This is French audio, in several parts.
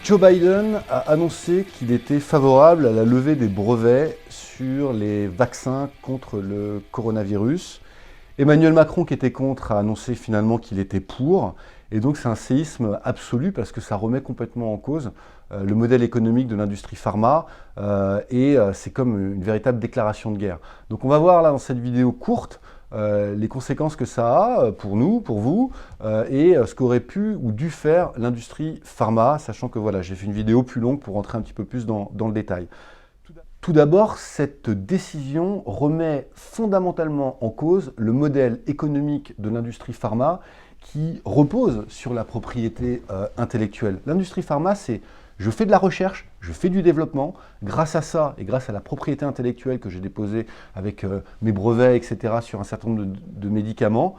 Joe Biden a annoncé qu'il était favorable à la levée des brevets sur les vaccins contre le coronavirus. Emmanuel Macron, qui était contre, a annoncé finalement qu'il était pour. Et donc c'est un séisme absolu parce que ça remet complètement en cause le modèle économique de l'industrie pharma et c'est comme une véritable déclaration de guerre. Donc on va voir là dans cette vidéo courte les conséquences que ça a pour nous, pour vous, et ce qu'aurait pu ou dû faire l'industrie pharma, sachant que voilà, j'ai fait une vidéo plus longue pour rentrer un petit peu plus dans le détail. Tout d'abord, cette décision remet fondamentalement en cause le modèle économique de l'industrie pharma qui repose sur la propriété intellectuelle. L'industrie pharma, c'est je fais de la recherche, je fais du développement, grâce à ça et grâce à la propriété intellectuelle que j'ai déposée avec mes brevets, etc., sur un certain nombre de médicaments,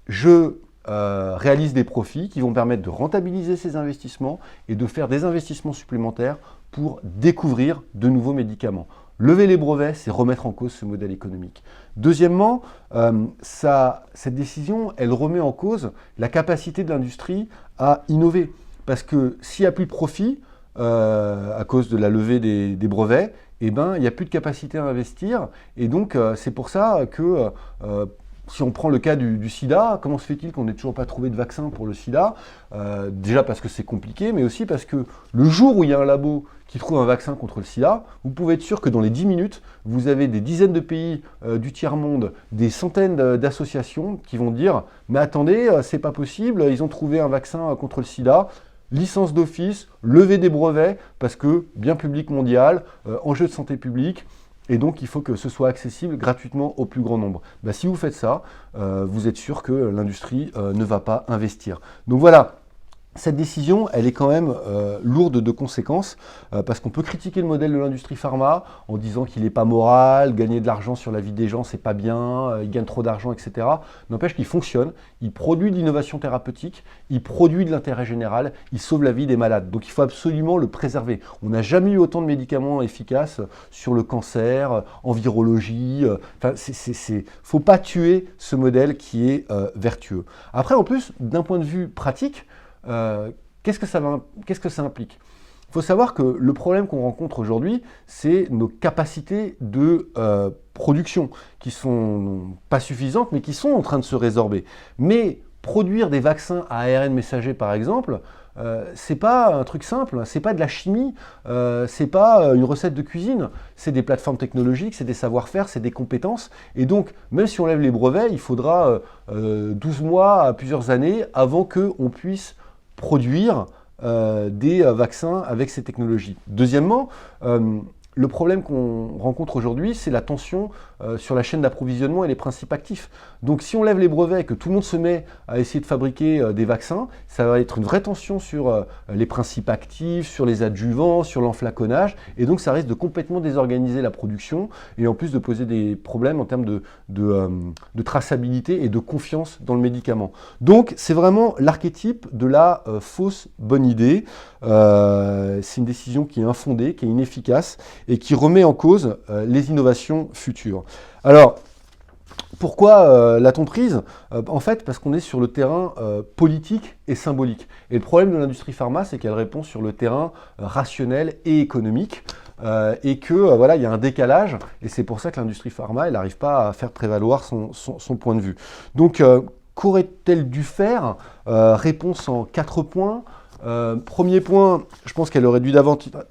je réalise des profits qui vont permettre de rentabiliser ces investissements et de faire des investissements supplémentaires pour découvrir de nouveaux médicaments. Lever les brevets, c'est remettre en cause ce modèle économique. Deuxièmement, cette décision, elle remet en cause la capacité de l'industrie à innover. Parce que s'il n'y a plus de profit, à cause de la levée des brevets, eh ben, il n'y a plus de capacité à investir. Et donc, c'est pour ça que si on prend le cas du sida, comment se fait-il qu'on n'ait toujours pas trouvé de vaccin pour le sida? Déjà parce que c'est compliqué, mais aussi parce que le jour où il y a un labo qui trouve un vaccin contre le sida, vous pouvez être sûr que dans les 10 minutes, vous avez des dizaines de pays du tiers-monde, des centaines d'associations qui vont dire « Mais attendez, c'est pas possible, ils ont trouvé un vaccin contre le sida ». Licence d'office, levée des brevets, parce que bien public mondial, enjeu de santé publique, et donc il faut que ce soit accessible gratuitement au plus grand nombre. Bah, si vous faites ça, vous êtes sûr que l'industrie ne va pas investir. Donc voilà. Cette décision, elle est quand même lourde de conséquences parce qu'on peut critiquer le modèle de l'industrie pharma en disant qu'il n'est pas moral, gagner de l'argent sur la vie des gens, c'est pas bien, il gagne trop d'argent, etc. N'empêche qu'il fonctionne, il produit de l'innovation thérapeutique, il produit de l'intérêt général, il sauve la vie des malades. Donc il faut absolument le préserver. On n'a jamais eu autant de médicaments efficaces sur le cancer, en virologie. Faut pas tuer ce modèle qui est vertueux. Après, en plus, d'un point de vue pratique, qu'est-ce que ça implique? Il faut savoir que le problème qu'on rencontre aujourd'hui, c'est nos capacités de production qui sont pas suffisantes, mais qui sont en train de se résorber. Mais produire des vaccins à ARN messager, par exemple, c'est pas un truc simple, c'est pas de la chimie, c'est pas une recette de cuisine, c'est des plateformes technologiques, c'est des savoir-faire, c'est des compétences. Et donc, même si on lève les brevets, il faudra 12 mois à plusieurs années avant qu'on puisse produire des vaccins avec ces technologies. Deuxièmement, le problème qu'on rencontre aujourd'hui, c'est la tension sur la chaîne d'approvisionnement et les principes actifs. Donc si on lève les brevets et que tout le monde se met à essayer de fabriquer des vaccins, ça va être une vraie tension sur les principes actifs, sur les adjuvants, sur l'enflaconnage, et donc ça risque de complètement désorganiser la production et en plus de poser des problèmes en termes de traçabilité et de confiance dans le médicament. Donc c'est vraiment l'archétype de la fausse bonne idée. C'est une décision qui est infondée, qui est inefficace et qui remet en cause les innovations futures. Alors, pourquoi l'a-t-on prise? En fait, parce qu'on est sur le terrain politique et symbolique. Et le problème de l'industrie pharma, c'est qu'elle répond sur le terrain rationnel et économique. Et que voilà, il y a un décalage, et c'est pour ça que l'industrie pharma, elle n'arrive pas à faire prévaloir son point de vue. Donc, qu'aurait-elle dû faire? Réponse en 4 points. Premier point, je pense qu'elle aurait dû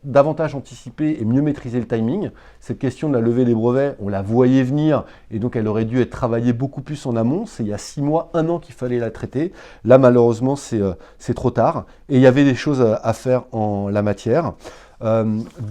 davantage anticiper et mieux maîtriser le timing. Cette question de la levée des brevets, on la voyait venir et donc elle aurait dû être travaillée beaucoup plus en amont. C'est il y a 6 mois, 1 an qu'il fallait la traiter. Là, malheureusement, c'est trop tard et il y avait des choses à faire en la matière.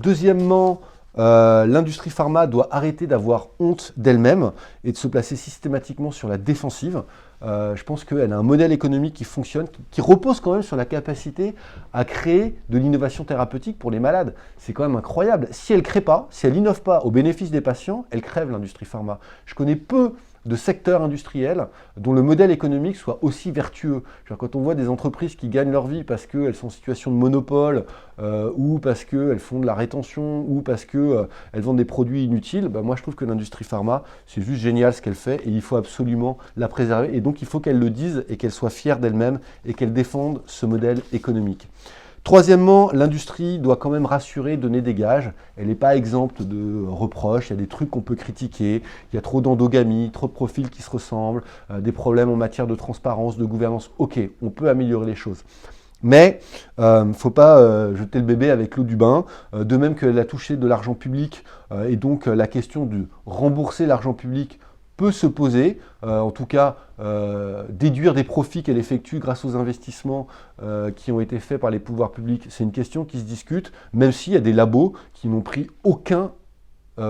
Deuxièmement, l'industrie pharma doit arrêter d'avoir honte d'elle-même et de se placer systématiquement sur la défensive. Je pense qu'elle a un modèle économique qui fonctionne, qui repose quand même sur la capacité à créer de l'innovation thérapeutique pour les malades. C'est quand même incroyable. Si elle ne crée pas, si elle n'innove pas au bénéfice des patients, elle crève l'industrie pharma. Je connais peu de secteurs industriels dont le modèle économique soit aussi vertueux. Genre, quand on voit des entreprises qui gagnent leur vie parce qu'elles sont en situation de monopole ou parce qu'elles font de la rétention ou parce qu'elles vendent des produits inutiles, bah moi je trouve que l'industrie pharma, c'est juste génial ce qu'elle fait et il faut absolument la préserver. Et donc il faut qu'elle le dise et qu'elle soit fière d'elle-même et qu'elle défende ce modèle économique. Troisièmement, l'industrie doit quand même rassurer, donner des gages. Elle n'est pas exempte de reproches, il y a des trucs qu'on peut critiquer, il y a trop d'endogamie, trop de profils qui se ressemblent, des problèmes en matière de transparence, de gouvernance. Ok, on peut améliorer les choses. Mais il ne faut pas jeter le bébé avec l'eau du bain, de même qu'elle a touché de l'argent public, et donc la question de rembourser l'argent public peut se poser, en tout cas déduire des profits qu'elle effectue grâce aux investissements qui ont été faits par les pouvoirs publics, c'est une question qui se discute, même s'il y a des labos qui n'ont pris aucun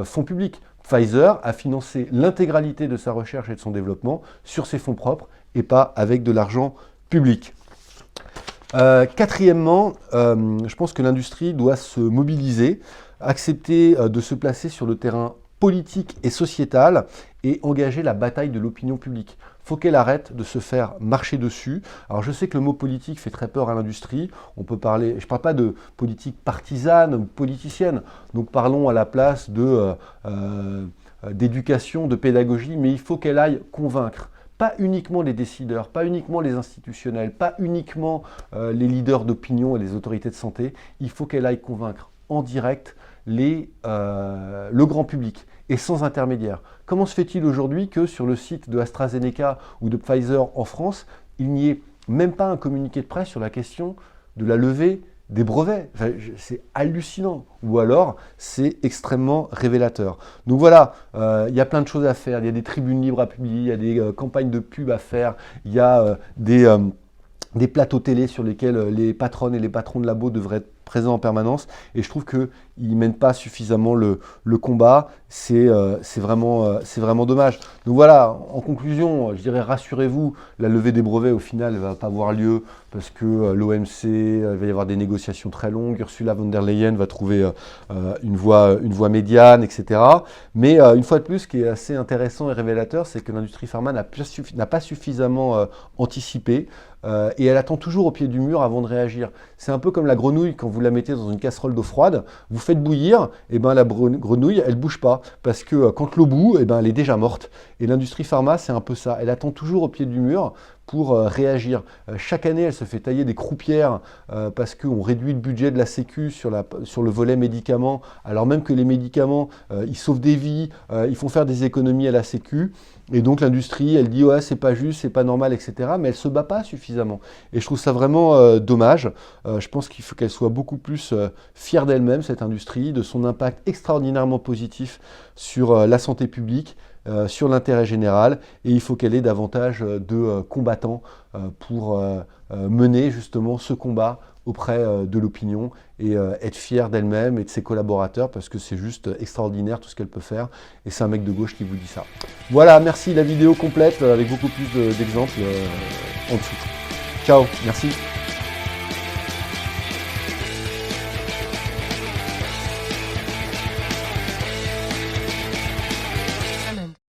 fonds public. Pfizer a financé l'intégralité de sa recherche et de son développement sur ses fonds propres et pas avec de l'argent public. Quatrièmement, je pense que l'industrie doit se mobiliser, accepter de se placer sur le terrain politique et sociétal et engager la bataille de l'opinion publique. Il faut qu'elle arrête de se faire marcher dessus. Alors je sais que le mot politique fait très peur à l'industrie. On peut parler, je ne parle pas de politique partisane ou politicienne, donc parlons à la place d'éducation, de pédagogie, mais il faut qu'elle aille convaincre. Pas uniquement les décideurs, pas uniquement les institutionnels, pas uniquement les leaders d'opinion et les autorités de santé. Il faut qu'elle aille convaincre en direct le grand public et sans intermédiaire. Comment se fait-il aujourd'hui que sur le site de AstraZeneca ou de Pfizer en France, il n'y ait même pas un communiqué de presse sur la question de la levée des brevets? Enfin, c'est hallucinant. Ou alors, c'est extrêmement révélateur. Donc voilà, il y a plein de choses à faire. Il y a des tribunes libres à publier, il y a des campagnes de pub à faire, il y a des plateaux télé sur lesquels les patronnes et les patrons de labo devraient être présents en permanence. Et je trouve qu'ils ne mènent pas suffisamment le combat. C'est vraiment dommage. Donc voilà, en conclusion, je dirais rassurez-vous, la levée des brevets au final ne va pas avoir lieu parce que l'OMC, il va y avoir des négociations très longues, Ursula von der Leyen va trouver une voie médiane, etc. Mais une fois de plus, ce qui est assez intéressant et révélateur, c'est que l'industrie pharma n'a pas suffisamment anticipé et elle attend toujours au pied du mur avant de réagir. C'est un peu comme la grenouille, quand vous la mettez dans une casserole d'eau froide, vous faites bouillir, et ben la grenouille, elle ne bouge pas, parce que quand l'eau bout, et ben elle est déjà morte. Et l'industrie pharma, c'est un peu ça, elle attend toujours au pied du mur pour réagir. Chaque année, elle se fait tailler des croupières parce qu'on réduit le budget de la Sécu sur le volet médicaments, alors même que les médicaments, ils sauvent des vies, ils font faire des économies à la Sécu. Et donc l'industrie, elle dit ouais, c'est pas juste, c'est pas normal, etc. Mais elle se bat pas suffisamment. Et je trouve ça vraiment dommage. Je pense qu'il faut qu'elle soit beaucoup plus fière d'elle-même, cette industrie, de son impact extraordinairement positif sur la santé publique, sur l'intérêt général. Et il faut qu'elle ait davantage de combattants pour mener justement ce combat auprès de l'opinion et être fière d'elle-même et de ses collaborateurs parce que c'est juste extraordinaire tout ce qu'elle peut faire et c'est un mec de gauche qui vous dit ça. Voilà, merci, la vidéo complète avec beaucoup plus d'exemples en dessous. Ciao, merci.